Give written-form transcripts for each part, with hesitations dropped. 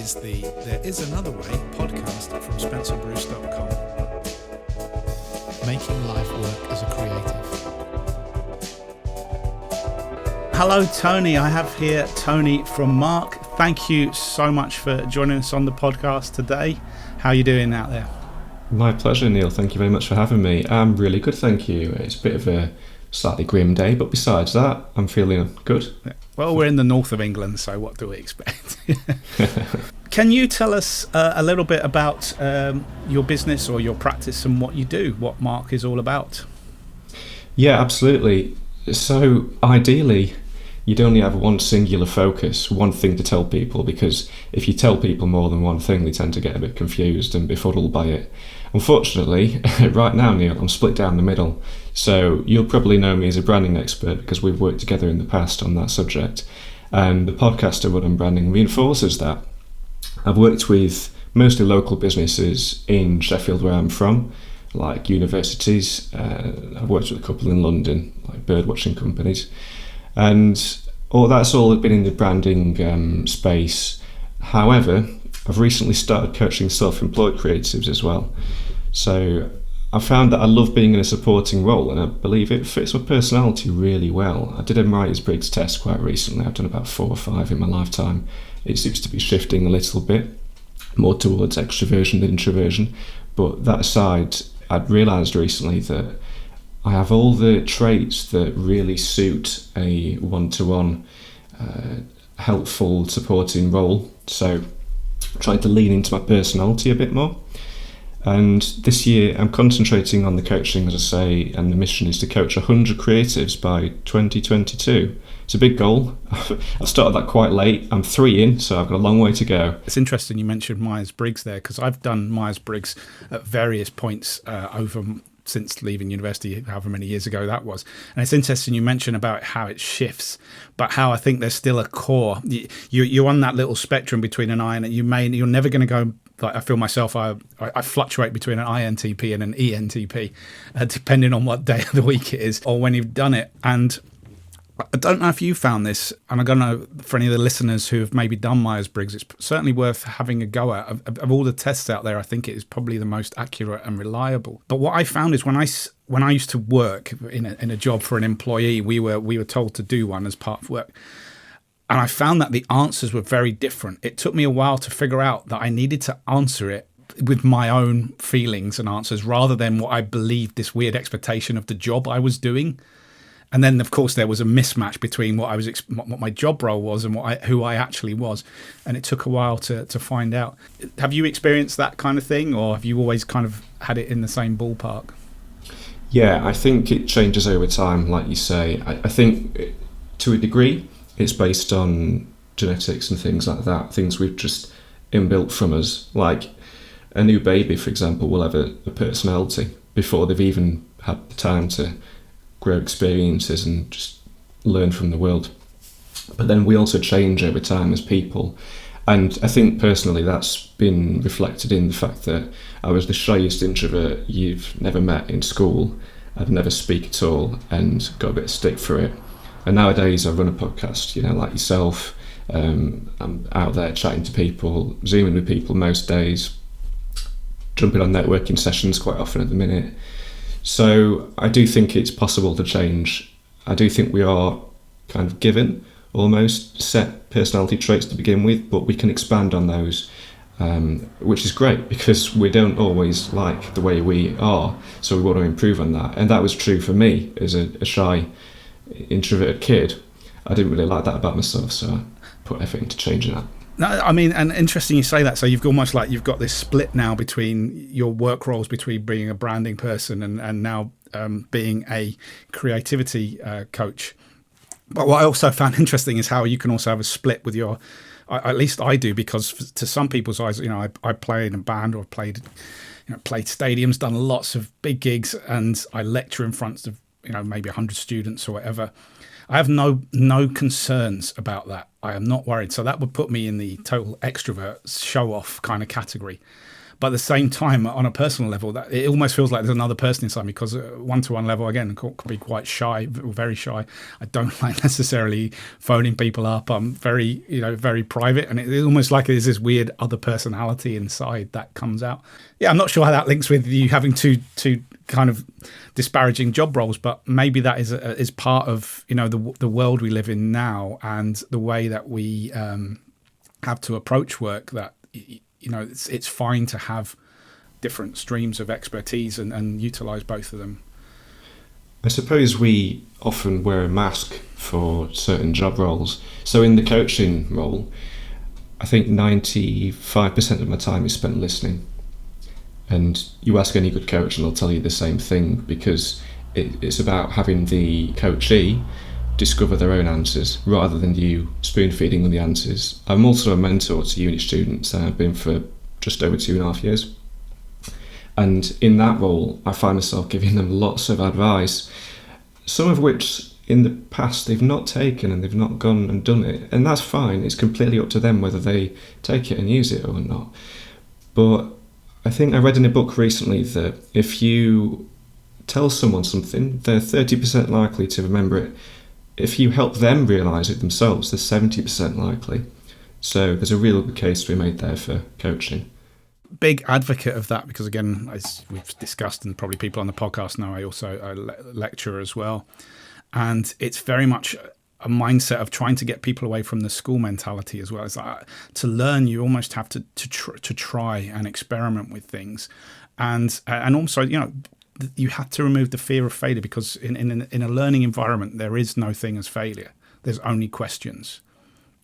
is the There Is Another Way podcast from spencerbruce.com. Making life work as a creative. Hello, Tony. I have here Tony from Marque. Thank you so much for joining us on the podcast today. How are you doing out there? My pleasure, Neil. Thank you very much for having me. I'm really good, thank you. It's a bit of a slightly grim day, but besides that, I'm feeling good. Well, we're in the north of England, so what do we expect? Can you tell us a little bit about your business or your practice and what you do, what Marque is all about? Yeah, absolutely. So ideally, you'd only have one singular focus, one thing to tell people, because if you tell people more than one thing, they tend to get a bit confused and befuddled by it. Unfortunately, right now, Neil, I'm split down the middle. So you'll probably know me as a branding expert because we've worked together in the past on that subject. And the podcast I run on branding reinforces that. I've worked with mostly local businesses in Sheffield, where I'm from, like universities. I've worked with a couple in London, like birdwatching companies. And that's all been in the branding space. However, I've recently started coaching self-employed creatives as well. So I found that I love being in a supporting role, and I believe it fits my personality really well. I did a Briggs test quite recently. I've done about 4 or 5 in my lifetime. It seems to be shifting a little bit more towards extroversion than introversion. But that aside, I'd realised recently that I have all the traits that really suit a one-to-one helpful supporting role. So trying to lean into my personality a bit more. And this year I'm concentrating on the coaching, as I say, and the mission is to coach 100 creatives by 2022. It's a big goal. I've started that quite late. I'm 3 in, so I've got a long way to go. It's interesting you mentioned Myers-Briggs there, because I've done Myers-Briggs at various points since leaving university, however many years ago that was. And it's interesting you mentioned about how it shifts, but how I think there's still a core. You're on that little spectrum between an I and you're never going to go. Like I feel myself, I fluctuate between an INTP and an ENTP, depending on what day of the week it is or when you've done it. And I don't know if you found this, and I don't know for any of the listeners who have maybe done Myers-Briggs, it's certainly worth having a go at. Of all the tests out there, I think it is probably the most accurate and reliable. But what I found is when I used to work in a job for an employee, we were told to do one as part of work. And I found that the answers were very different. It took me a while to figure out that I needed to answer it with my own feelings and answers rather than what I believed this weird expectation of the job I was doing. And then, of course, there was a mismatch between what my job role was and who I actually was. And it took a while to find out. Have you experienced that kind of thing, or have you always kind of had it in the same ballpark? Yeah, I think it changes over time, like you say. I think to a degree, it's based on genetics and things like that, things we've just inbuilt from us. Like a new baby, for example, will have a personality before they've even had the time to grow experiences and just learn from the world. But then we also change over time as people. And I think personally that's been reflected in the fact that I was the shyest introvert you've never met in school. I'd never speak at all and got a bit of stick for it. And nowadays I run a podcast, like yourself. I'm out there chatting to people, Zooming with people most days, jumping on networking sessions quite often at the minute. So I do think it's possible to change. I do think we are kind of given almost set personality traits to begin with, but we can expand on those, which is great because we don't always like the way we are. So we want to improve on that. And that was true for me as a shy, introverted kid. I didn't really like that about myself, so I put effort into changing that. No, I mean, and interesting you say that. So you've got this split now between your work roles, between being a branding person and now being a creativity coach. But what I also found interesting is how you can also have a split with your, at least I do, because to some people's eyes, I play in a band or played stadiums, done lots of big gigs, and I lecture in front of maybe 100 students or whatever. I have no concerns about that. I am not worried. So that would put me in the total extrovert, show-off kind of category. But at the same time, on a personal level, that it almost feels like there's another person inside me, because one-to-one level, again, can be quite shy, very shy. I don't like necessarily phoning people up. I'm very, very private, and it's almost like there's this weird other personality inside that comes out. Yeah, I'm not sure how that links with you having two kind of disparaging job roles, but maybe that is part of the world we live in now, and the way that we have to approach work. That it's fine to have different streams of expertise and utilize both of them. I suppose we often wear a mask for certain job roles. So in the coaching role, I think 95% of my time is spent listening. And you ask any good coach and they'll tell you the same thing, because it's about having the coachee discover their own answers rather than you spoon feeding them the answers. I'm also a mentor to uni students, and I've been for just over 2.5 years. And in that role, I find myself giving them lots of advice, some of which in the past they've not taken and they've not gone and done it. And that's fine. It's completely up to them whether they take it and use it or not. But I think I read in a book recently that if you tell someone something, they're 30% likely to remember it. If you help them realise it themselves, they're 70% likely. So there's a real case to be made there for coaching. Big advocate of that, because again, as we've discussed, and probably people on the podcast know, I also lecture as well. And it's very much a mindset of trying to get people away from the school mentality as well. It's like, to learn, you almost have to try and experiment with things. And also, you have to remove the fear of failure, because in a learning environment, there is no thing as failure. There's only questions.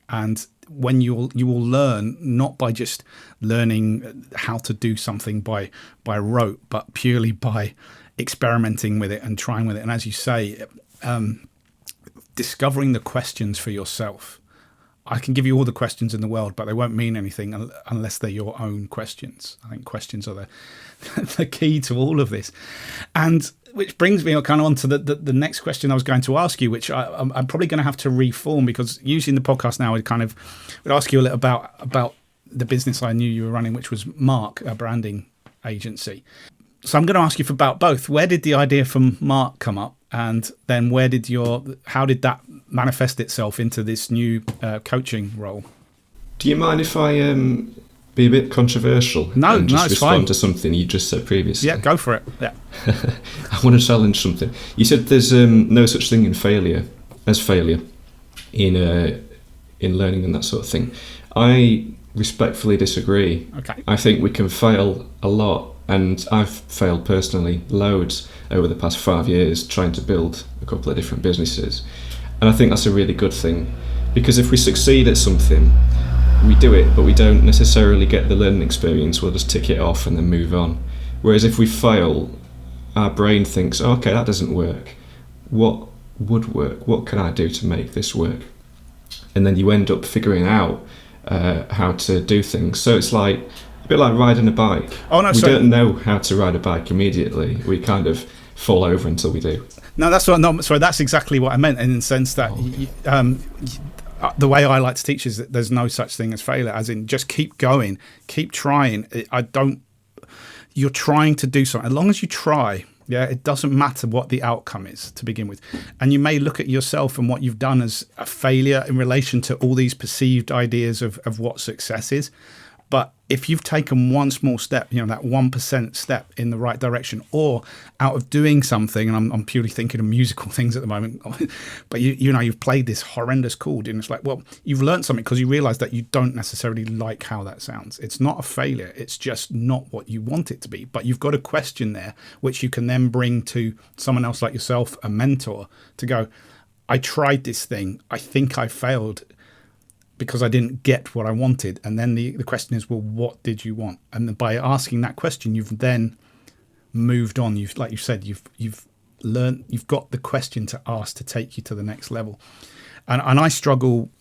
And when you will learn, not by just learning how to do something by rote, but purely by experimenting with it and trying with it. And as you say, discovering the questions for yourself. I can give you all the questions in the world, but they won't mean anything unless they're your own questions. I think questions are the key to all of this. And which brings me kind of on to the next question I was going to ask you, which I'm probably going to have to reform, because usually in the podcast now I would ask you a little about the business I knew you were running, which was Marque, a branding agency. So I'm going to ask you about both. Where did the idea from Marque come up? And then how did that manifest itself into this new coaching role? Do you mind if I be a bit controversial? No, and just it's respond fine to something you just said previously? Yeah, go for it. Yeah. I want to challenge something. You said there's no such thing in failure in learning and that sort of thing. I respectfully disagree. Okay. I think we can fail a lot, and I've failed personally loads over the past 5 years trying to build a couple of different businesses. And I think that's a really good thing, because if we succeed at something, we do it, but we don't necessarily get the learning experience. We'll just tick it off and then move on. Whereas if we fail, our brain thinks, okay, that doesn't work. What would work? What can I do to make this work? And then you end up figuring out how to do things. So it's like a bit like riding a bike. We don't know how to ride a bike immediately. We kind of fall over until we do. No, that's exactly what I meant, in the sense that the way I like to teach is that there's no such thing as failure, as in just keep going, keep trying. You're trying to do something. As long as you try, it doesn't matter what the outcome is to begin with. And you may look at yourself and what you've done as a failure in relation to all these perceived ideas of what success is. But if you've taken one small step, that 1% step in the right direction, or out of doing something, and I'm purely thinking of musical things at the moment, but you've played this horrendous chord, and it's like, well, you've learned something because you realize that you don't necessarily like how that sounds. It's not a failure. It's just not what you want it to be. But you've got a question there, which you can then bring to someone else like yourself, a mentor, to go, I tried this thing. I think I failed because I didn't get what I wanted. And then the question is, well, what did you want? And by asking that question, you've then moved on. Like you said, you've learned, you've got the question to ask to take you to the next level. And I struggle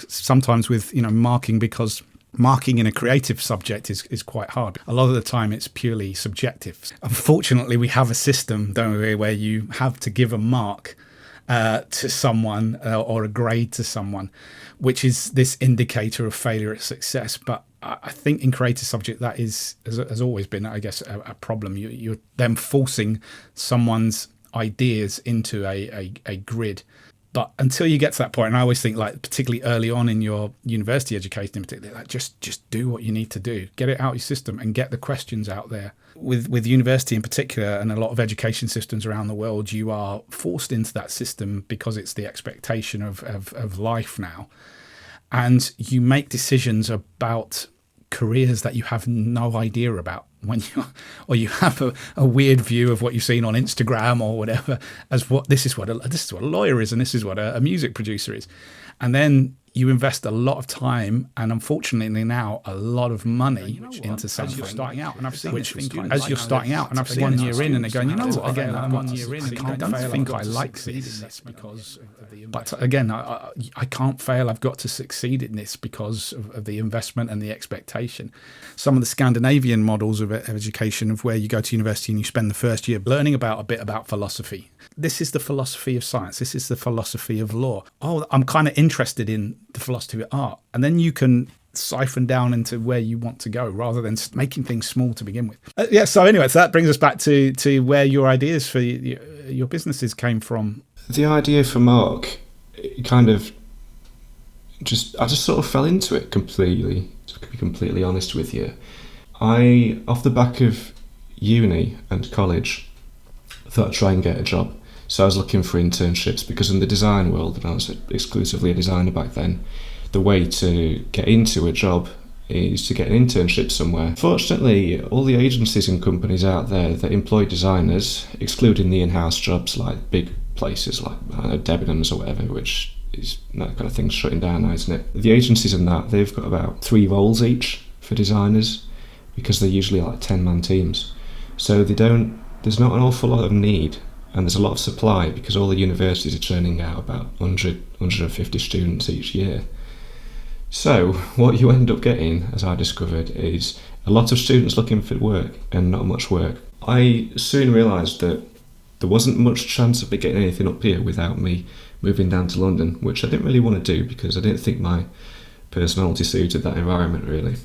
sometimes with, marking, because marking in a creative subject is quite hard. A lot of the time it's purely subjective. Unfortunately, we have a system, don't we, where you have to give a mark to someone or a grade to someone, which is this indicator of failure or success. But I think in creative subject that has always been, I guess, a problem. You're then forcing someone's ideas into a grid. But until you get to that point, and I always think, like, particularly early on in your university education in particular, like, just do what you need to do. Get it out of your system and get the questions out there. With university in particular, and a lot of education systems around the world, you are forced into that system because it's the expectation of life now. And you make decisions about careers that you have no idea about or you have a weird view of what you've seen on Instagram or whatever as what this is what a lawyer is, and this is what a music producer is. And then you invest a lot of time and, unfortunately now, a lot of money into something. As you're starting out, and I've seen 1 year in, and they're going, again, I'm 1 year in, I don't think I like this because of the investment. But again, I can't fail. I've got to succeed in this because of the investment and the expectation. Some of the Scandinavian models of education, of where you go to university and you spend the first year learning a bit about philosophy. This is the philosophy of science. This is the philosophy of law. Oh, I'm kind of interested in the philosophy of art. And then you can siphon down into where you want to go rather than making things small to begin with. So anyway, so that brings us back to where your ideas for your businesses came from. The idea for Marque, I just sort of fell into it completely, to be completely honest with you. Off the back of uni and college, thought I'd try and get a job. So I was looking for internships, because in the design world, and I was exclusively a designer back then, the way to get into a job is to get an internship somewhere. Fortunately, all the agencies and companies out there that employ designers, excluding the in-house jobs like big places like Debenhams or whatever, which is that kind of thing's shutting down now, isn't it? The agencies and that, they've got about 3 roles each for designers, because they're usually like 10-man teams. So there's not an awful lot of need, and there's a lot of supply, because all the universities are churning out about 150 students each year. So what you end up getting, as I discovered, is a lot of students looking for work and not much work. I soon realised that there wasn't much chance of me getting anything up here without me moving down to London, which I didn't really want to do, because I didn't think my personality suited that environment really.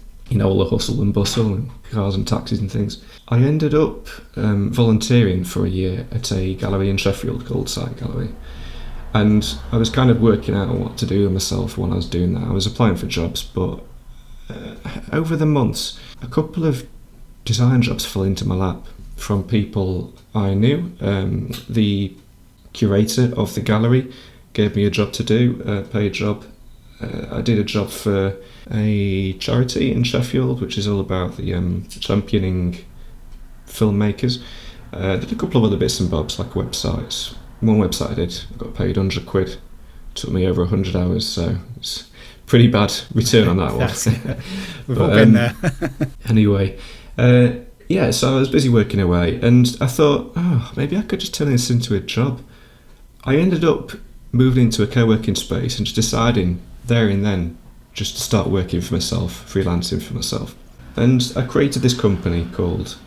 All the hustle and bustle and cars and taxis and things. I ended up volunteering for a year at a gallery in Sheffield called Site Gallery. And I was kind of working out what to do with myself when I was doing that. I was applying for jobs, but over the months, a couple of design jobs fell into my lap from people I knew. The curator of the gallery gave me a job to do, a paid job. I did a job for a charity in Sheffield, which is all about the championing filmmakers. Did a couple of other bits and bobs, like websites. One website I did, I got paid £100. Took me over 100 hours, so it's pretty bad return on that one. We've all been there. Anyway, so I was busy working away, and I thought, maybe I could just turn this into a job. I ended up moving into a co-working space and just deciding there and then just to start working for myself, freelancing for myself. And I created this company called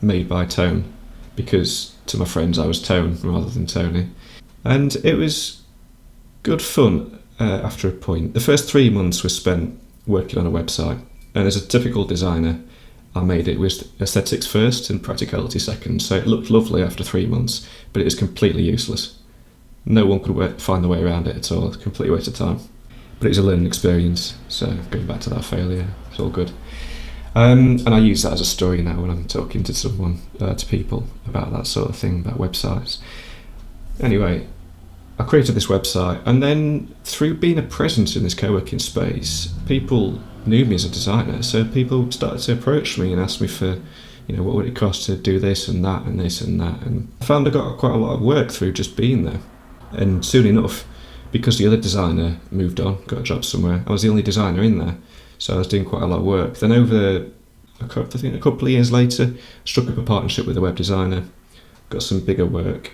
Made by Tone, because to my friends I was Tone rather than Tony. And it was good fun after a point. The first 3 months were spent working on a website, and as a typical designer, I made it with aesthetics first and practicality second, so it looked lovely after 3 months, but it was completely useless. No one could find the way around it at all. It's a complete waste of time. But it was a learning experience, so going back to that failure, it's all good. And I use that as a story now when I'm talking to someone, to people about that sort of thing, about websites. Anyway, I created this website, and then through being a presence in this co-working space, people knew me as a designer, so people started to approach me and ask me for, what would it cost to do this and that and this and that. And I found I got quite a lot of work through just being there. And soon enough, because the other designer moved on, got a job somewhere, I was the only designer in there, so I was doing quite a lot of work. Then over, a couple of years later, struck up a partnership with a web designer, got some bigger work,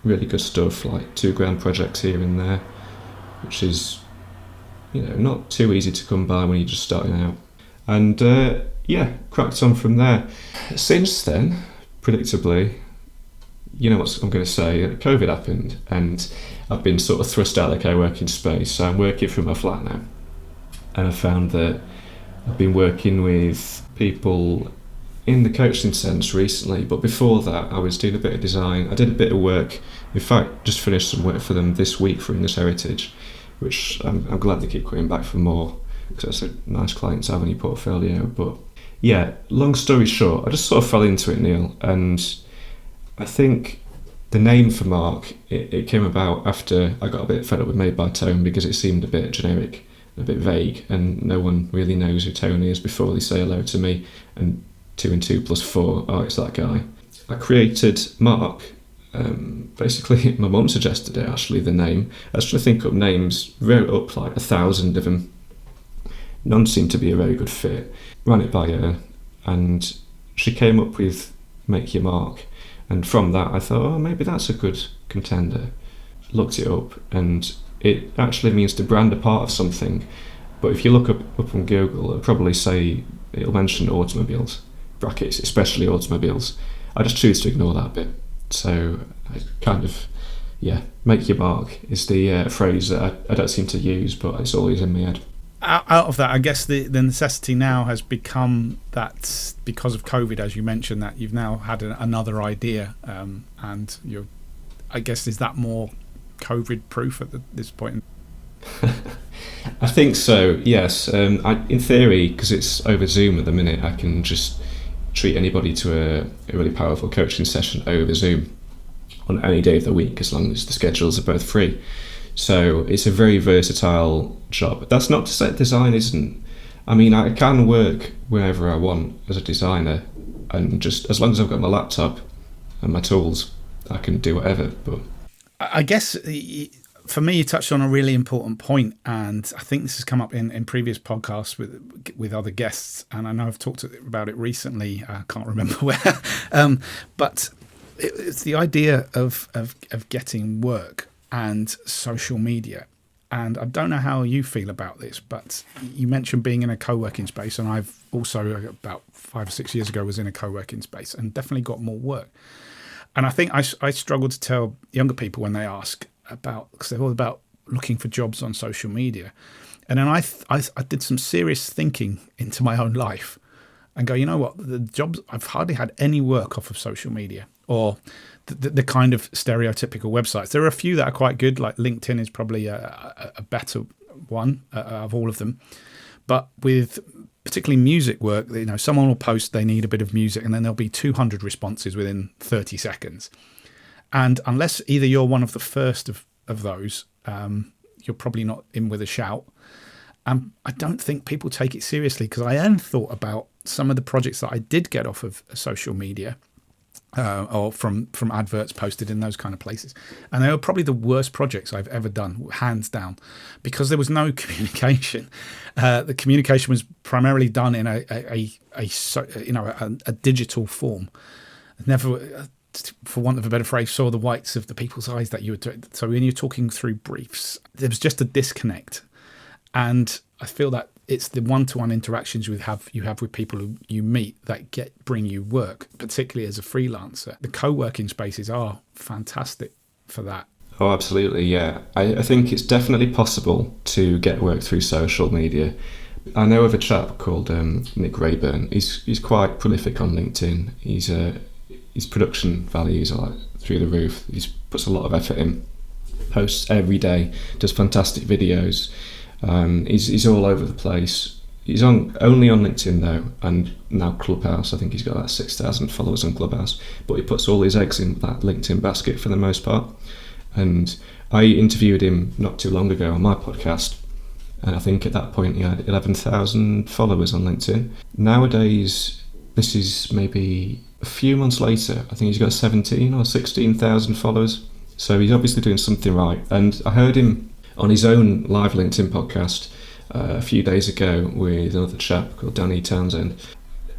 really good stuff, like £2,000 projects here and there, which is, not too easy to come by when you're just starting out. And cracked on from there. Since then, predictably, you know what I'm going to say, COVID happened, and I've been sort of thrust out of the co-working space, so I'm working from my flat now. And I found that I've been working with people in the coaching sense recently, but before that I was doing a bit of design. I did a bit of work, in fact just finished some work for them this week for English Heritage, which I'm glad they keep coming back for more, because that's a nice client to have in your portfolio. But yeah, long story short, I just sort of fell into it, Neil, and I think the name for Marque, it came about after I got a bit fed up with Made by Tone, because it seemed a bit generic, a bit vague, and no one really knows who Tony is before they say hello to me, and 2 and 2 plus 4, oh, it's that guy. I created Marque, basically my mum suggested it, actually, the name. I was trying to think up names, wrote up like 1,000 of them. None seemed to be a very good fit. Ran it by her, and she came up with Make Your Marque, and from that I thought, oh, maybe that's a good contender. Looked it up, and it actually means to brand a part of something, but if you look up on Google, it'll probably say, it'll mention automobiles, brackets, especially automobiles. I just choose to ignore that bit. So I kind of, yeah, make your mark is the phrase that I don't seem to use, but it's always in my head. Out of that, I guess the necessity now has become that because of COVID, as you mentioned, that you've now had another idea, and you're, I guess, is that more COVID proof at this point? I think so, yes. In theory, because it's over Zoom at the minute, I can just treat anybody to a really powerful coaching session over Zoom on any day of the week, as long as the schedules are both free. So it's a very versatile job. That's not to say design isn't. I mean, I can work wherever I want as a designer, and just as long as I've got my laptop and my tools, I can do whatever. But I guess for me, you touched on a really important point, and I think this has come up in previous podcasts with other guests, and I know I've talked about it recently. I can't remember where, but it's the idea of getting work and social media. And I don't know how you feel about this, but you mentioned being in a co-working space, and I've also, about 5 or 6 years ago, was in a co-working space and definitely got more work. And I think I struggle to tell younger people when they ask about, because they're all about looking for jobs on social media. And then I did some serious thinking into my own life and go, you know what, the jobs, I've hardly had any work off of social media, or the kind of stereotypical websites. There are a few that are quite good, like LinkedIn is probably a better one of all of them. But with particularly music work, you know, someone will post they need a bit of music, and then there'll be 200 responses within 30 seconds. And unless either you're one of the first of those, you're probably not in with a shout. I don't think people take it seriously, because I then thought about some of the projects that I did get off of social media, or from adverts posted in those kind of places. And they were probably the worst projects I've ever done, hands down, because there was no communication. The communication was primarily done in a digital form. Never, for want of a better phrase, saw the whites of the people's eyes that you were doing. So when you're talking through briefs, there was just a disconnect. And I feel that it's the one-to-one interactions you have with people who you meet that bring you work, particularly as a freelancer. The co-working spaces are fantastic for that. Oh, absolutely, yeah. I think it's definitely possible to get work through social media. I know of a chap called Nick Rayburn. He's quite prolific on LinkedIn. His production values are like through the roof. He puts a lot of effort in, posts every day, does fantastic videos. He's all over the place. He's only on LinkedIn though, and now Clubhouse. I think he's got about 6,000 followers on Clubhouse. But he puts all his eggs in that LinkedIn basket for the most part. And I interviewed him not too long ago on my podcast, and I think at that point he had 11,000 followers on LinkedIn. Nowadays, this is maybe a few months later, I think he's got 17 or 16,000 followers. So he's obviously doing something right. And I heard him on his own live LinkedIn podcast a few days ago with another chap called Danny Townsend,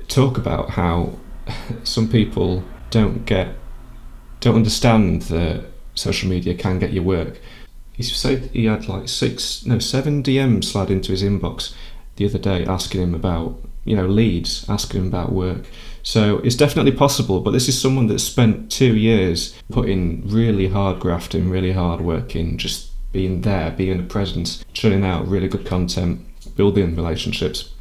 talk about how some people don't understand that social media can get you work. He said he had like 7 DMs slide into his inbox the other day asking him about, leads, asking him about work. So it's definitely possible, but this is someone that spent 2 years putting really hard grafting, really hard work in, just being there, being a presence, churning out really good content, building relationships.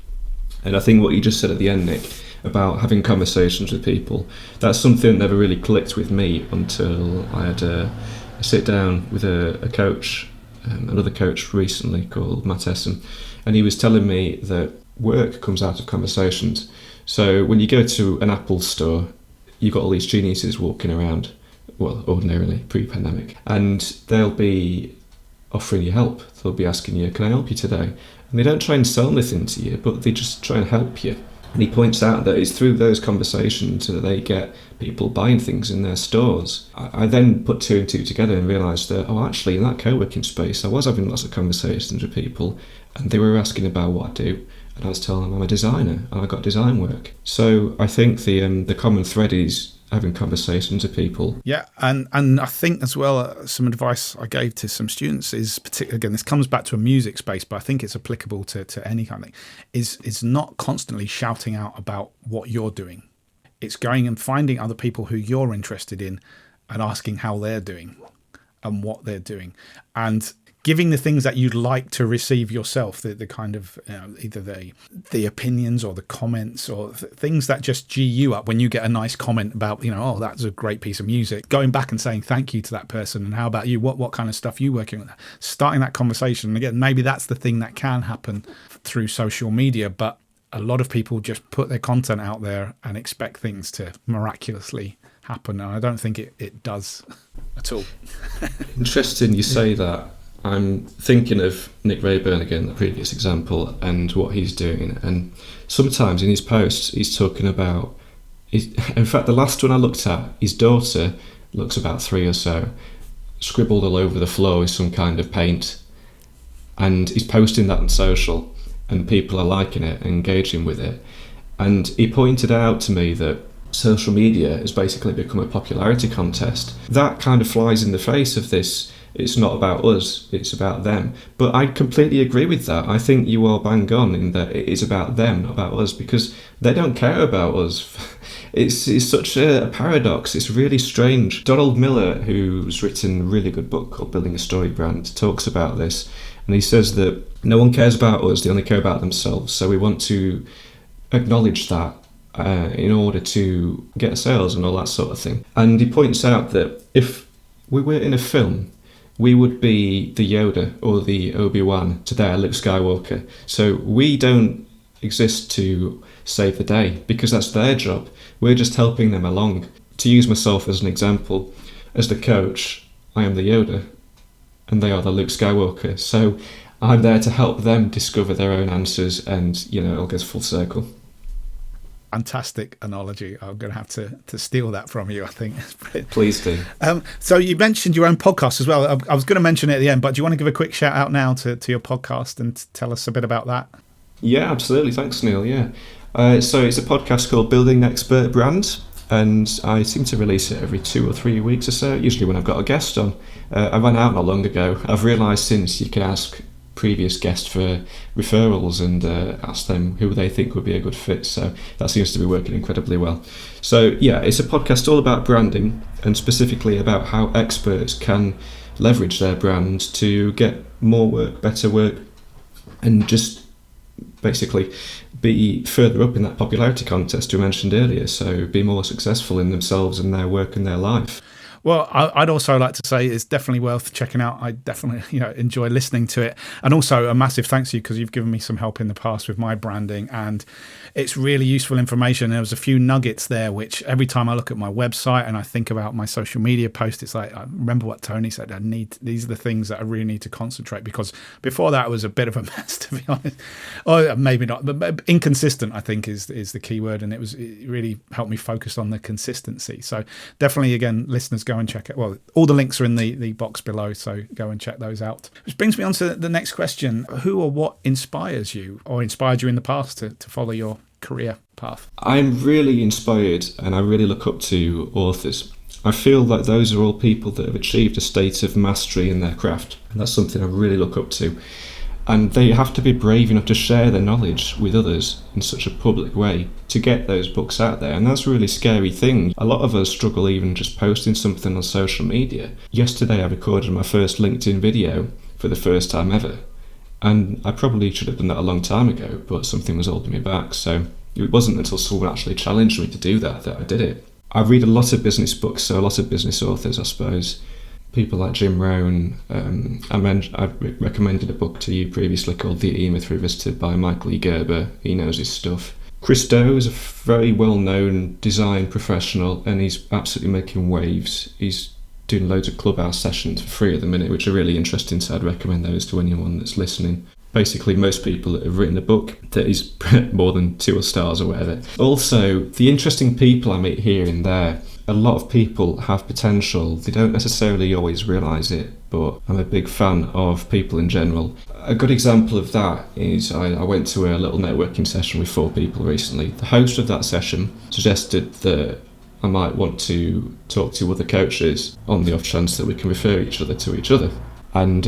And I think what you just said at the end, Nick, about having conversations with people, that's something that never really clicked with me until I had a sit down with a coach, another coach recently called Matt Essen, and he was telling me that work comes out of conversations. So when you go to an Apple store, you've got all these geniuses walking around, well, ordinarily, pre-pandemic, and they'll be offering you help. They'll be asking you, can I help you today? And they don't try and sell anything to you, but they just try and help you. And he points out that it's through those conversations that they get people buying things in their stores. I then put two and two together and realised that, actually, in that co-working space, I was having lots of conversations with people, and they were asking about what I do. And I was telling them I'm a designer and I got design work. So I think the common thread is having conversations with people. Yeah, and I think as well, some advice I gave to some students is, particularly, again, this comes back to a music space, but I think it's applicable to any kind of thing, is not constantly shouting out about what you're doing. It's going and finding other people who you're interested in and asking how they're doing and what they're doing. And giving the things that you'd like to receive yourself, the kind of, either the opinions or the comments or things that just G you up when you get a nice comment about, that's a great piece of music. Going back and saying thank you to that person, and how about you? What kind of stuff are you working on? Starting that conversation. And again, maybe that's the thing that can happen through social media, but a lot of people just put their content out there and expect things to miraculously happen. And I don't think it does at all. Interesting you say that. I'm thinking of Nick Rayburn again, the previous example, and what he's doing. And sometimes in his posts, he's talking about, in fact, the last one I looked at, his daughter looks about 3 or so, scribbled all over the floor with some kind of paint. And he's posting that on social, and people are liking it and engaging with it. And he pointed out to me that social media has basically become a popularity contest. That kind of flies in the face of this. It's not about us, it's about them. But I completely agree with that. I think you are bang on in that it is about them, not about us, because they don't care about us. It's such a paradox. It's really strange. Donald Miller, who's written a really good book called Building a Story Brand, talks about this. And he says that no one cares about us, they only care about themselves. So we want to acknowledge that in order to get sales and all that sort of thing. And he points out that if we were in a film, we would be the Yoda or the Obi-Wan to their Luke Skywalker. So we don't exist to save the day because that's their job. We're just helping them along. To use myself as an example, as the coach, I am the Yoda and they are the Luke Skywalker. So I'm there to help them discover their own answers, and, it all goes full circle. Fantastic analogy. I'm going to have to steal that from you, I think. Please do. So you mentioned your own podcast as well. I was going to mention it at the end, but do you want to give a quick shout out now to your podcast and tell us a bit about that? Yeah, absolutely. Thanks, Neil. Yeah. So it's a podcast called Building an Expert Brand, and I seem to release it every 2 or 3 weeks or so, usually when I've got a guest on. I ran out not long ago. I've realised since you can ask previous guests for referrals and ask them who they think would be a good fit, so that seems to be working incredibly well. So yeah, it's a podcast all about branding, and specifically about how experts can leverage their brand to get more work, better work, and just basically be further up in that popularity contest we mentioned earlier, so be more successful in themselves and their work and their life. Well, I'd also like to say it's definitely worth checking out. I definitely enjoy listening to it. And also a massive thanks to you, because you've given me some help in the past with my branding, and it's really useful information. There was a few nuggets there, which every time I look at my website and I think about my social media post, it's like, I remember what Tony said, these are the things that I really need to concentrate, because before that it was a bit of a mess, to be honest. Or maybe not, but inconsistent, I think is the key word. And it really helped me focus on the consistency. So definitely, again, listeners, go and check it. Well, all the links are in the box below, so go and check those out. Which brings me on to the next question. Who or what inspires you, or inspired you in the past to follow your career path? I'm really inspired, and I really look up to authors. I feel like those are all people that have achieved a state of mastery in their craft, and that's something I really look up to. And they have to be brave enough to share their knowledge with others in such a public way to get those books out there. And that's a really scary thing. A lot of us struggle even just posting something on social media. Yesterday I recorded my first LinkedIn video for the first time ever. And I probably should have done that a long time ago, but something was holding me back. So it wasn't until someone actually challenged me to do that I did it. I read a lot of business books, so a lot of business authors, I suppose. People like Jim Rohn. I recommended a book to you previously called The E-Myth Revisited by Michael E. Gerber. He knows his stuff. Chris Do is a very well-known design professional, and he's absolutely making waves. He's doing loads of Clubhouse sessions for free at the minute, which are really interesting, so I'd recommend those to anyone that's listening. Basically, most people that have written a book that is more than 2 stars or whatever. Also, the interesting people I meet here and there, a lot of people have potential. They don't necessarily always realise it, but I'm a big fan of people in general. A good example of that is I went to a little networking session with 4 people recently. The host of that session suggested that I might want to talk to other coaches on the off chance that we can refer each other to each other. And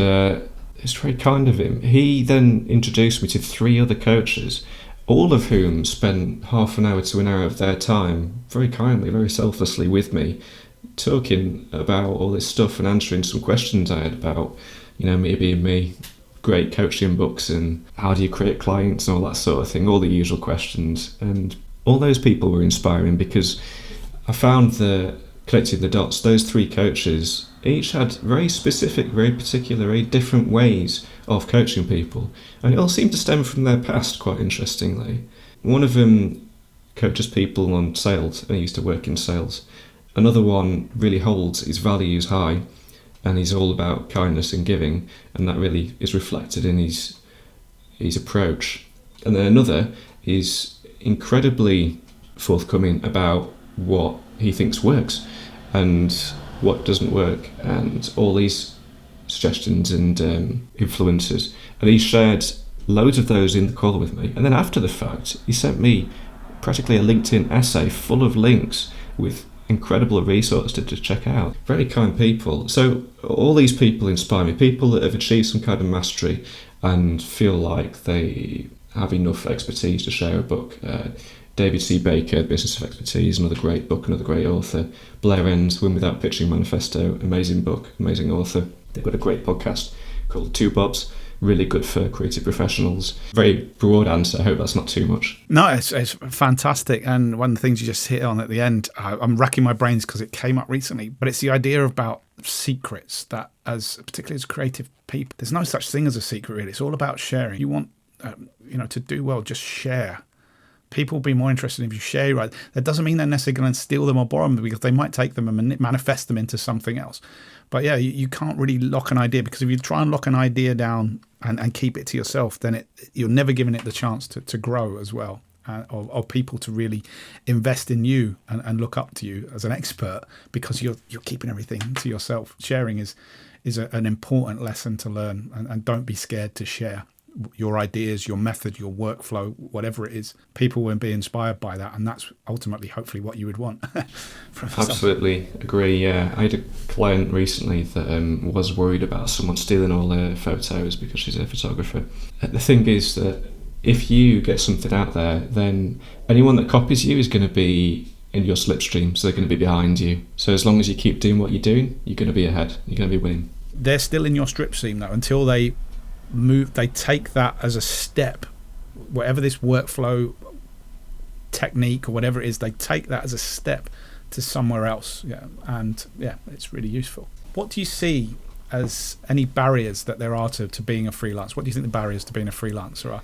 it's very kind of him. He then introduced me to 3 other coaches, all of whom spent half an hour to an hour of their time very kindly, very selflessly with me, talking about all this stuff and answering some questions I had about, me being me, great coaching books and how do you create clients and all that sort of thing, all the usual questions. And all those people were inspiring because I found that connecting the dots, those 3 coaches each had very specific, very particular, very different ways of coaching people, and it all seemed to stem from their past, quite interestingly. One of them coaches people on sales, and he used to work in sales. Another one really holds his values high, and he's all about kindness and giving, and that really is reflected in his approach. And then another is incredibly forthcoming about what he thinks works and what doesn't work, and all these suggestions and influences. And he shared loads of those in the call with me. And then after the fact, he sent me practically a LinkedIn essay full of links with incredible resources to check out. Very kind people. So all these people inspire me. People that have achieved some kind of mastery and feel like they have enough expertise to share a book. David C. Baker, Business of Expertise, another great book, another great author. Blair Enns, Win Without Pitching Manifesto, amazing book, amazing author. They've got a great podcast called Two Bobs, really good for creative professionals. Very broad answer, I hope that's not too much. No, it's fantastic. And one of the things you just hit on at the end, I'm racking my brains because it came up recently, but it's the idea about secrets that, particularly as creative people, there's no such thing as a secret really. It's all about sharing. You want to do well, just share. People will be more interested if you share, right? That doesn't mean they're necessarily going to steal them or borrow them, because they might take them and manifest them into something else. But yeah, you can't really lock an idea, because if you try and lock an idea down and keep it to yourself, then you're never giving it the chance to grow as well, or people to really invest in you and look up to you as an expert, because you're keeping everything to yourself. Sharing is an important lesson to learn, and don't be scared to share your ideas, your method, your workflow, whatever it is. People will be inspired by that, and that's ultimately, hopefully, what you would want. Absolutely agree. Yeah, I had a client recently that was worried about someone stealing all their photos because she's a photographer. The thing is that if you get something out there, then anyone that copies you is going to be in your slipstream, so they're going to be behind you. So as long as you keep doing what you're doing, you're going to be ahead. You're going to be winning. They're still in your slipstream though, until they take that as a step, whatever this workflow technique or whatever it is, they take that as a step to somewhere else. It's really useful. What do you see as any barriers that there are to being a freelancer? What do you think the barriers to being a freelancer are?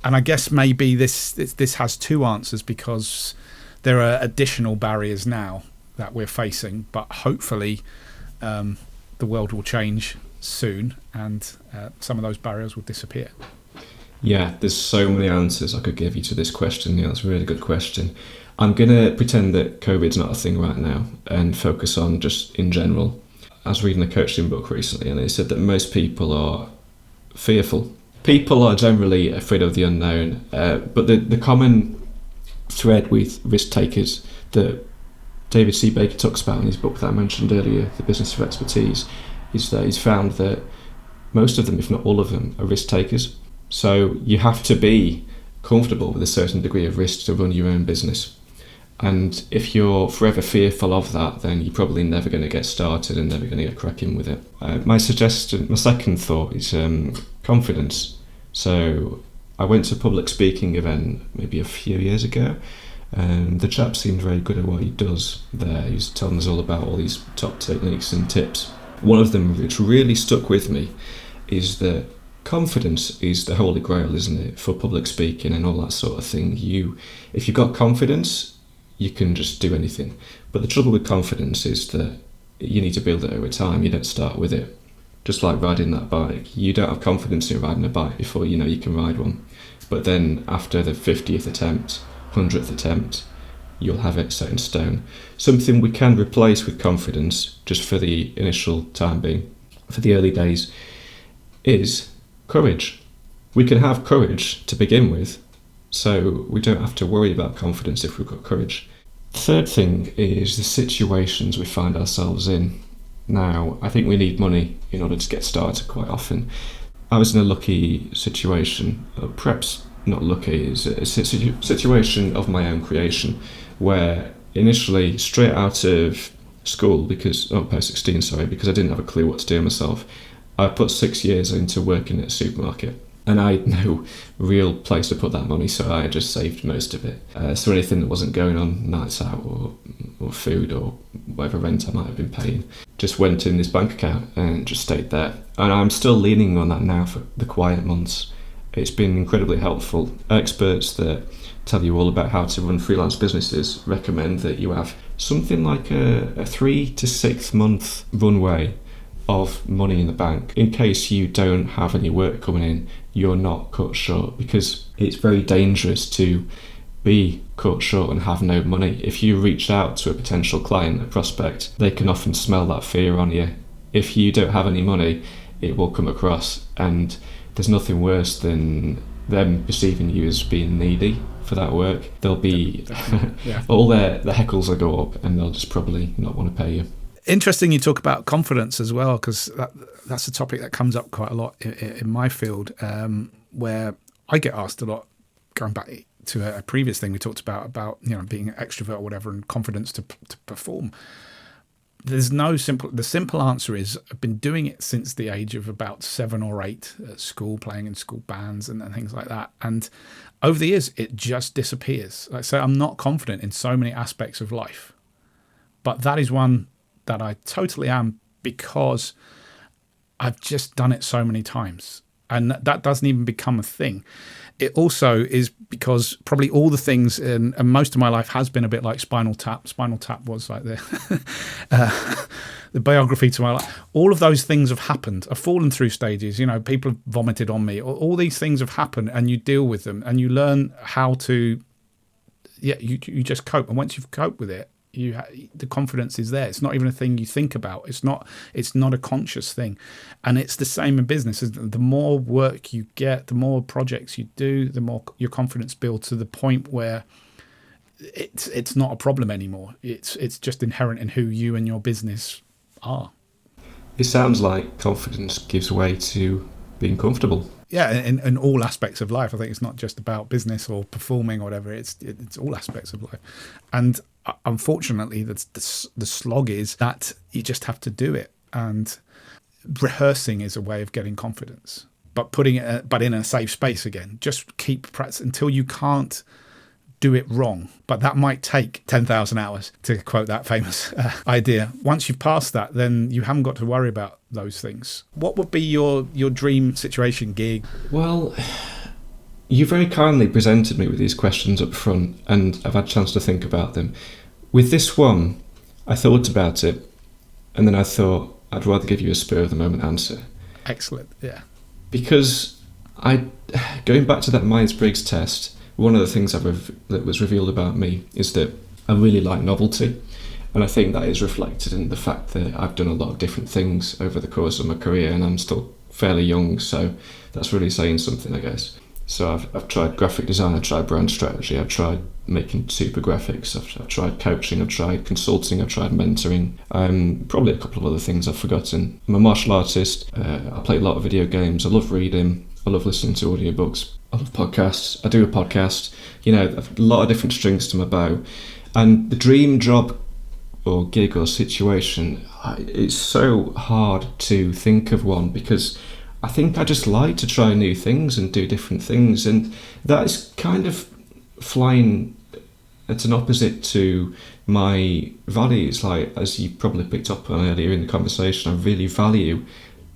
And I guess maybe this has 2 answers, because there are additional barriers now that we're facing, but hopefully the world will change soon, and some of those barriers will disappear. Yeah, there's so many answers I could give you to this question. Yeah, that's a really good question. I'm going to pretend that COVID's not a thing right now and focus on just in general. I was reading a coaching book recently, and it said that most people are fearful. People are generally afraid of the unknown, but the common thread with risk takers that David C. Baker talks about in his book that I mentioned earlier, The Business of Expertise, is that he's found that most of them, if not all of them, are risk takers. So you have to be comfortable with a certain degree of risk to run your own business. And if you're forever fearful of that, then you're probably never going to get started and never going to get cracking with it. My second thought is confidence. So I went to a public speaking event maybe a few years ago, and the chap seemed very good at what he does there. He was telling us all about all these top techniques and tips. One of them which really stuck with me is that confidence is the holy grail, isn't it, for public speaking and all that sort of thing. If you've got confidence, you can just do anything. But the trouble with confidence is that you need to build it over time. You don't start with it. Just like riding that bike, you don't have confidence in riding a bike before you know you can ride one. But then after the 50th attempt, 100th attempt, you'll have it set in stone. Something we can replace with confidence, just for the initial time being, for the early days, is courage. We can have courage to begin with, so we don't have to worry about confidence if we've got courage. The third thing is the situations we find ourselves in. Now, I think we need money in order to get started quite often. I was in a lucky situation, perhaps not lucky, it's a situation of my own creation, where initially, straight out of school, post-16, because I didn't have a clue what to do myself, I put 6 years into working at a supermarket. And I had no real place to put that money, so I just saved most of it. So anything that wasn't going on, nights out or food or whatever rent I might have been paying, just went in this bank account and just stayed there. And I'm still leaning on that now for the quiet months. It's been incredibly helpful. Experts that tell you all about how to run freelance businesses recommend that you have something like a 3 to 6 month runway of money in the bank. In case you don't have any work coming in, you're not cut short, because it's very dangerous to be cut short and have no money. If you reach out to a potential client, a prospect, they can often smell that fear on you. If you don't have any money, it will come across, and there's nothing worse than them perceiving you as being needy for that work. They'll be all their heckles will go up, and they'll just probably not want to pay you. Interesting you talk about confidence as well, because that's a topic that comes up quite a lot in my field, where I get asked a lot, going back to a previous thing we talked about being an extrovert or whatever, and confidence to perform. There's no simple. The simple answer is I've been doing it since the age of about 7 or 8 at school, playing in school bands and things like that. And over the years, it just disappears. Like, so I'm not confident in so many aspects of life, but that is one that I totally am, because I've just done it so many times, and that doesn't even become a thing. It also is because probably all the things and most of my life has been a bit like Spinal Tap. Spinal Tap was like the biography to my life. All of those things have happened. I've fallen through stages. People have vomited on me. All these things have happened, and you deal with them, and you learn how to. You just cope, and once you've coped with it, the confidence is there. It's not even a thing you think about. It's not a conscious thing. And it's the same in business. The more work you get, the more projects you do, the more your confidence builds, to the point where it's not a problem anymore. It's just inherent in who you and your business are. It sounds like confidence gives way to being comfortable. Yeah, in all aspects of life. I think it's not just about business or performing or whatever. It's all aspects of life. And unfortunately, the slog is that you just have to do it. And rehearsing is a way of getting confidence, but but in a safe space again. Just keep practicing until you can't do it wrong. But that might take 10,000 hours, to quote that famous idea. Once you've passed that, then you haven't got to worry about those things. What would be your dream situation, gig? Well, you very kindly presented me with these questions up front, and I've had a chance to think about them. With this one, I thought about it, and then I thought I'd rather give you a spur of the moment answer. Excellent, yeah. Because going back to that Myers-Briggs test, one of the things that was revealed about me is that I really like novelty, and I think that is reflected in the fact that I've done a lot of different things over the course of my career, and I'm still fairly young, so that's really saying something, I guess. So I've tried graphic design, I've tried brand strategy, I've tried making super graphics, I've tried coaching, I've tried consulting, I've tried mentoring, probably a couple of other things I've forgotten. I'm a martial artist, I play a lot of video games, I love reading, I love listening to audiobooks, I love podcasts, I do a podcast, a lot of different strings to my bow. And the dream job or gig or situation, it's so hard to think of one, because I think I just like to try new things and do different things, and that is kind of flying at an opposite to my values. Like, as you probably picked up on earlier in the conversation, I really value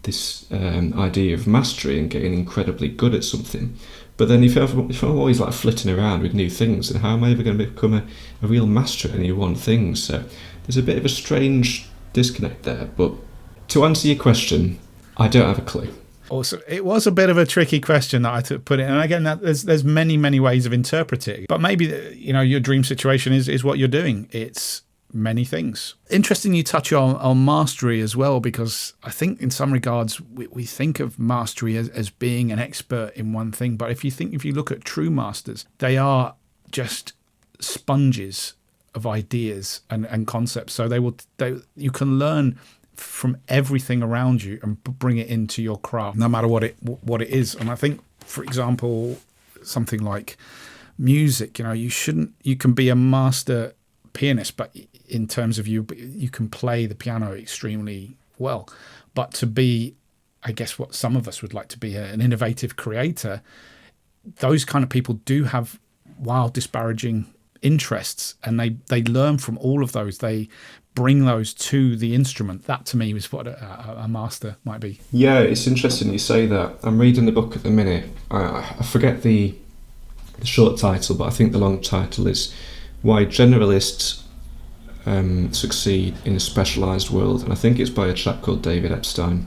this idea of mastery and getting incredibly good at something. But then if I'm always like flitting around with new things, then how am I ever going to become a real master at any one thing? So there's a bit of a strange disconnect there. But to answer your question, I don't have a clue. Also, it was a bit of a tricky question that I put in, and again, there's many ways of interpreting. But maybe your dream situation is what you're doing. It's many things. Interesting you touch on mastery as well, because I think in some regards we think of mastery as being an expert in one thing, but if you look at true masters, they are just sponges of ideas and concepts. So you can learn from everything around you and bring it into your craft, no matter what it is. And I think, for example, something like music, you can be a master pianist, but in terms of you can play the piano extremely well. But to be, I guess, what some of us would like to be, an innovative creator, those kind of people do have wild, disparaging interests, and they learn from all of those. They bring those to the instrument. That to me is what a master might be. Yeah, it's interesting you say that. I'm reading the book at the minute. I forget the short title, but I think the long title is Why Generalists Succeed in a Specialised World, and I think it's by a chap called David Epstein,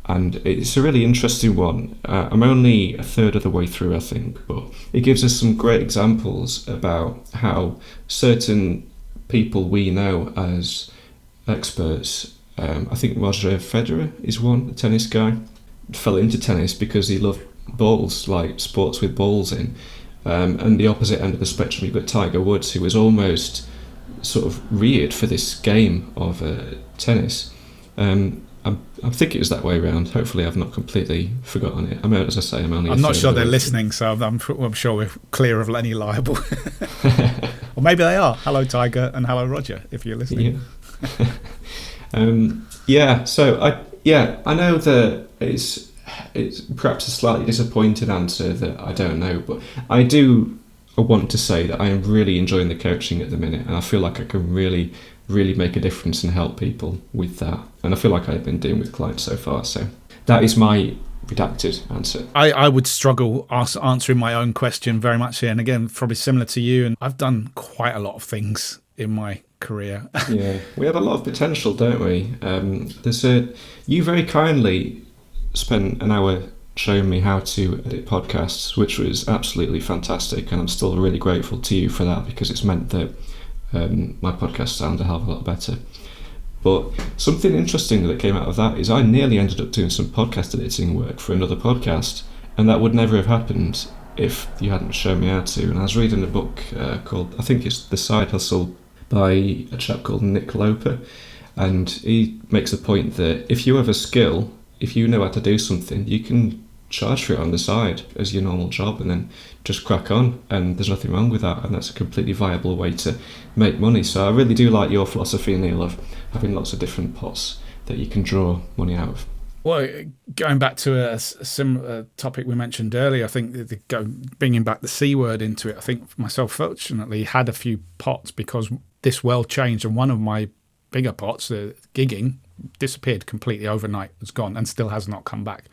and it's a really interesting one. I'm only a third of the way through, I think, but it gives us some great examples about how certain people we know as experts, I think Roger Federer is one, the tennis guy, fell into tennis because he loved balls, like sports with balls in, and the opposite end of the spectrum, you've got Tiger Woods, who was almost sort of reared for this game of tennis. I think it was that way around. Hopefully I've not completely forgotten it. As I say, I'm not sure they're listening, so I'm sure we're clear of any libel. Or maybe they are. Hello, Tiger, and hello, Roger, if you're listening. Yeah. So I know that it's perhaps a slightly disappointed answer that I don't know, but I do want to say that I am really enjoying the coaching at the minute, and I feel like I can really make a difference and help people with that. And I feel like I've been doing with clients so far. So that is my redacted answer. I would struggle answering my own question very much here. And again, probably similar to you. And I've done quite a lot of things in my career. Yeah, we have a lot of potential, don't we? You very kindly spent an hour showing me how to edit podcasts, which was absolutely fantastic. And I'm still really grateful to you for that, because it's meant that my podcast sound a hell of a lot better. But something interesting that came out of that is I nearly ended up doing some podcast editing work for another podcast, and that would never have happened if you hadn't shown me how to. And I was reading a book called, I think it's The Side Hustle, by a chap called Nick Loper, and he makes the point that if you have a skill, if you know how to do something, you can charge for it on the side as your normal job and then just crack on, and there's nothing wrong with that, and that's a completely viable way to make money. So I really do like your philosophy, Neil, of having lots of different pots that you can draw money out of. Well, going back to a similar topic we mentioned earlier, I think bringing back the C word into it, I think myself fortunately had a few pots because this world changed, and one of my bigger pots, gigging, disappeared completely overnight, was gone, and still has not come back,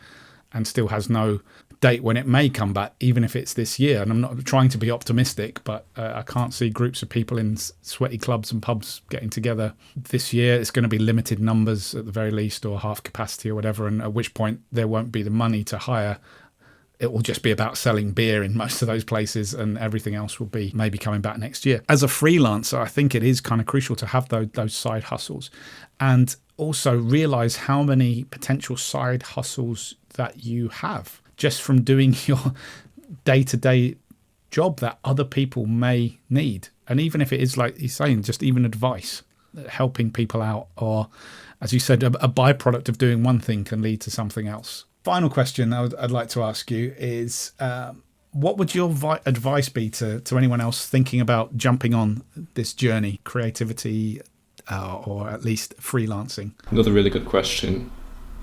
and still has no date when it may come back, even if it's this year. And I'm not trying to be optimistic, but I can't see groups of people in sweaty clubs and pubs getting together this year. It's going to be limited numbers at the very least, or half capacity or whatever, and at which point there won't be the money to hire. It will just be about selling beer in most of those places, and everything else will be maybe coming back next year. As a freelancer, I think it is kind of crucial to have those side hustles, and also realize how many potential side hustles that you have just from doing your day-to-day job that other people may need. And even if it is, like you're saying, just even advice, helping people out, or as you said, a byproduct of doing one thing can lead to something else. Final question I'd like to ask you is, what would your advice be to anyone else thinking about jumping on this journey, creativity, or at least freelancing? Another really good question.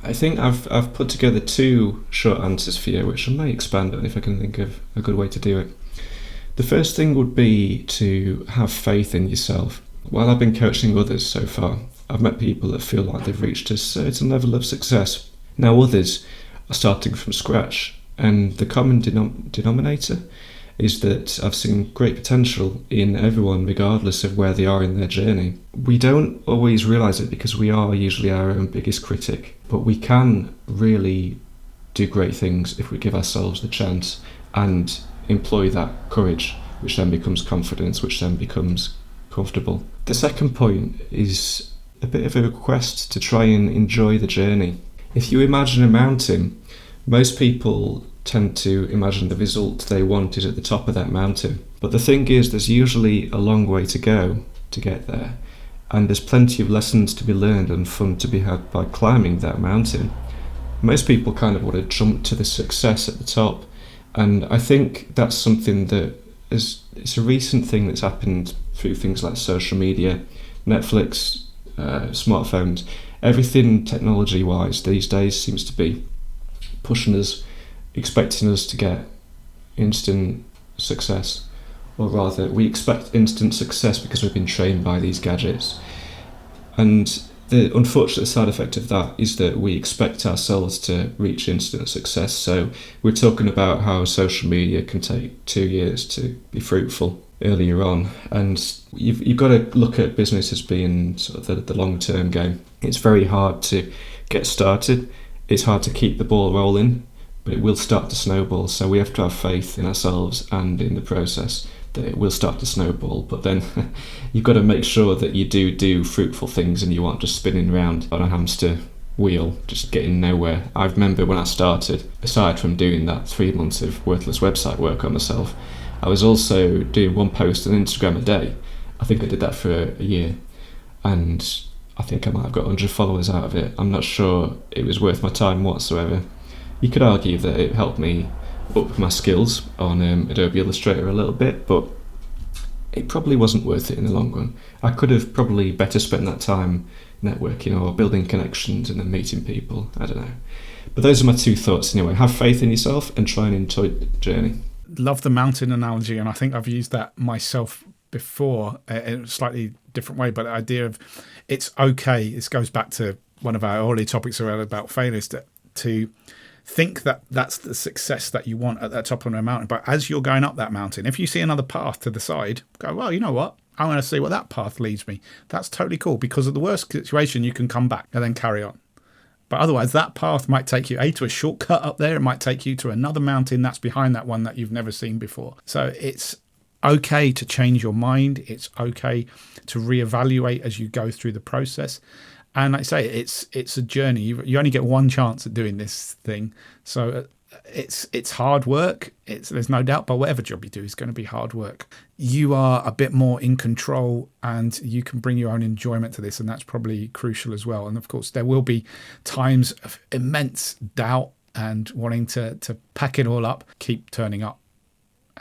I think I've put together two short answers for you, which I may expand on if I can think of a good way to do it. The first thing would be to have faith in yourself. While I've been coaching others so far, I've met people that feel like they've reached a certain level of success. Now others are starting from scratch, and the common denominator is that I've seen great potential in everyone regardless of where they are in their journey. We don't always realise it because we are usually our own biggest critic, but we can really do great things if we give ourselves the chance and employ that courage, which then becomes confidence, which then becomes comfortable. The second point is a bit of a request to try and enjoy the journey. If you imagine a mountain, most people tend to imagine the result they want is at the top of that mountain. But the thing is, there's usually a long way to go to get there, and there's plenty of lessons to be learned and fun to be had by climbing that mountain. Most people kind of want to jump to the success at the top, and I think that's something that it's a recent thing that's happened through things like social media, Netflix, smartphones. Everything technology-wise these days seems to be pushing us, expecting us to get instant success, or rather we expect instant success because we've been trained by these gadgets. And the unfortunate side effect of that is that we expect ourselves to reach instant success. So we're talking about how social media can take 2 years to be fruitful earlier on, and you've got to look at business as being sort of the long-term game. It's very hard to get started, it's hard to keep the ball rolling, but it will start to snowball. So we have to have faith in ourselves and in the process that it will start to snowball. But then you've got to make sure that you do fruitful things and you aren't just spinning around on a hamster wheel, just getting nowhere. I remember when I started, aside from doing that 3 months of worthless website work on myself, I was also doing one post on Instagram a day. I think I did that for a year, and I think I might have got 100 followers out of it. I'm not sure it was worth my time whatsoever. You could argue that it helped me up my skills on Adobe Illustrator a little bit, but it probably wasn't worth it in the long run. I could have probably better spent that time networking or building connections and then meeting people. I don't know. But those are my two thoughts anyway. Have faith in yourself and try and enjoy the journey. Love the mountain analogy, and I think I've used that myself before in a slightly different way, but the idea of it's okay, this goes back to one of our early topics around about failures, to think that that's the success that you want at the top of the mountain. But as you're going up that mountain, if you see another path to the side, go, well, you know what? I want to see what that path leads me. That's totally cool, because of the worst situation, you can come back and then carry on. But otherwise, that path might take you to a shortcut up there. It might take you to another mountain that's behind that one that you've never seen before. So it's okay to change your mind. It's okay to reevaluate as you go through the process. And like I say, it's a journey. You only get one chance at doing this thing. So it's hard work. There's no doubt, but whatever job you do is going to be hard work. You are a bit more in control and you can bring your own enjoyment to this. And that's probably crucial as well. And of course, there will be times of immense doubt and wanting to pack it all up. Keep turning up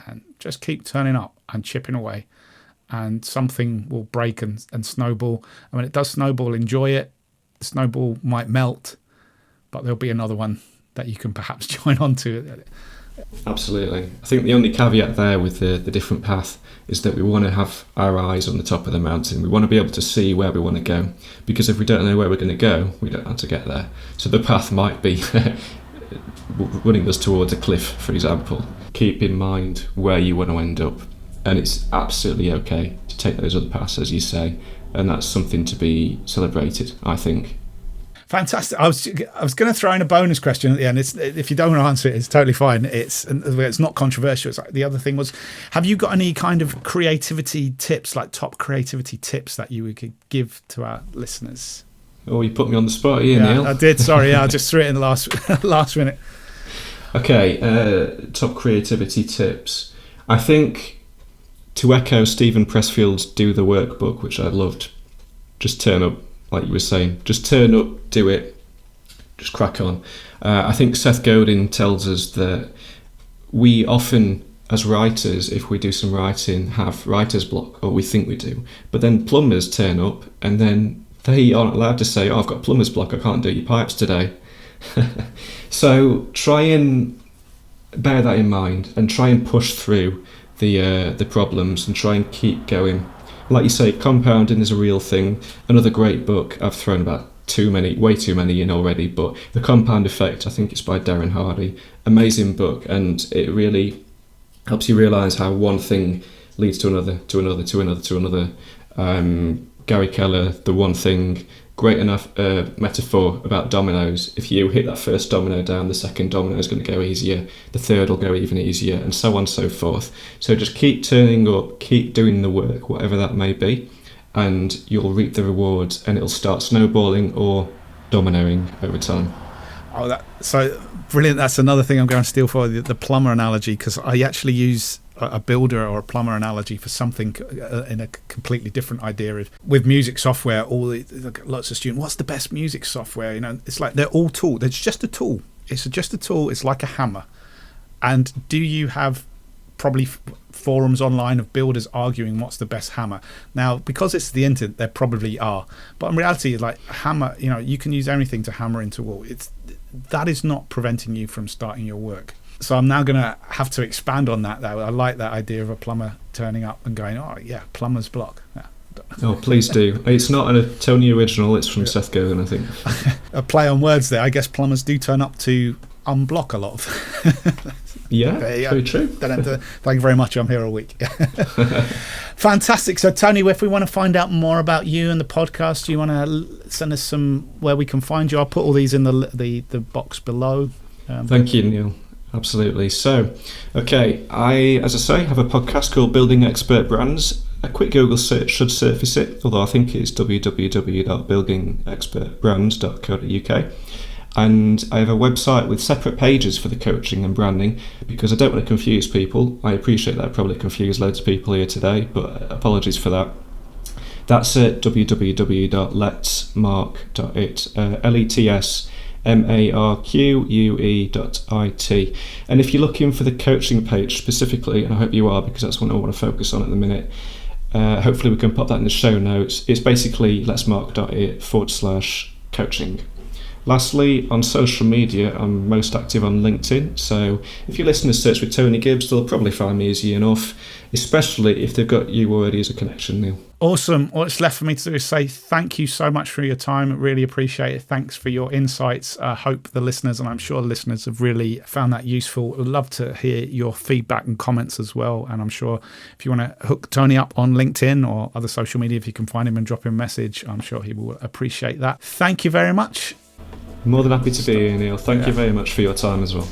and just keep turning up and chipping away. And something will break and snowball. And when it does snowball, enjoy it. The snowball might melt, but there'll be another one that you can perhaps join on to. Absolutely. I think the only caveat there with the different path is that we want to have our eyes on the top of the mountain. We want to be able to see where we want to go, because if we don't know where we're going to go, we don't know how to get there. So the path might be running us towards a cliff, for example. Keep in mind where you want to end up. And it's absolutely okay to take those other paths, as you say, and that's something to be celebrated, I think. Fantastic. I was going to throw in a bonus question at the end. If you don't want to answer it, it's totally fine. It's not controversial. It's like the other thing was, have you got any kind of creativity tips, like top creativity tips that you could give to our listeners? Oh, you put me on the spot here, Neil. I did. Sorry, I just threw it in the last minute. Okay, top creativity tips. I think, to echo Stephen Pressfield's Do the Workbook, which I loved, just turn up, like you were saying. Just turn up, do it, just crack on. I think Seth Godin tells us that we often, as writers, if we do some writing, have writer's block, or we think we do. But then plumbers turn up, and then they aren't allowed to say, oh, I've got plumber's block, I can't do your pipes today. So try and bear that in mind and try and push through the problems and try and keep going. Like you say, compounding is a real thing. Another great book, I've thrown about way too many in already, but The Compound Effect, I think it's by Darren Hardy. Amazing book, and it really helps you realise how one thing leads to another, to another, to another, to another. Gary Keller, The One Thing, great enough metaphor about dominoes. If you hit that first domino down, the second domino is going to go easier, the third will go even easier, and so on and so forth. So just keep turning up, keep doing the work, whatever that may be, and you'll reap the rewards, and it'll start snowballing or dominoing over time. Oh, so brilliant. That's another thing I'm going to steal for the plumber analogy, because I actually use a builder or a plumber analogy for something in a completely different idea. With music software, lots of students, what's the best music software? It's like they're all tools. It's just a tool. It's just a tool. It's like a hammer. And do you have probably forums online of builders arguing what's the best hammer? Now, because it's the internet, there probably are. But in reality, like hammer, you can use anything to hammer into a wall. That is not preventing you from starting your work. So I'm now going to have to expand on that, though. I like that idea of a plumber turning up and going, oh, yeah, plumber's block. Yeah. Oh, please do. It's not a Tony original. It's from Seth Godin, I think. A play on words there. I guess plumbers do turn up to unblock a lot of. Yeah, very true. Thank you very much. I'm here all week. Fantastic. So, Tony, if we want to find out more about you and the podcast, do you want to send us where we can find you? I'll put all these in the box below. Thank you, Neil. Absolutely. So, okay, I, as I say, have a podcast called Building Expert Brands. A quick Google search should surface it, although I think it's www.buildingexpertbrands.co.uk. And I have a website with separate pages for the coaching and branding, because I don't want to confuse people. I appreciate that I probably confused loads of people here today, but apologies for that. That's at www.letsmarque.it, LETSMARQUE.IT. And if you're looking for the coaching page specifically, and I hope you are, because that's what I want to focus on at the minute, hopefully we can pop that in the show notes. It's basically letsmarque.it/coaching. Lastly, on social media, I'm most active on LinkedIn, so if your listeners search for Tony Gibbs, they'll probably find me easy enough, especially if they've got you already as a connection, Neil. Awesome. All it's left for me to do is say thank you so much for your time. Really appreciate it. Thanks for your insights. I hope the listeners, and I'm sure the listeners, have really found that useful. I'd love to hear your feedback and comments as well. And I'm sure if you want to hook Tony up on LinkedIn or other social media, if you can find him and drop him a message, I'm sure he will appreciate that. Thank you very much. More than happy to be here, Neil. Thank you very much for your time as well.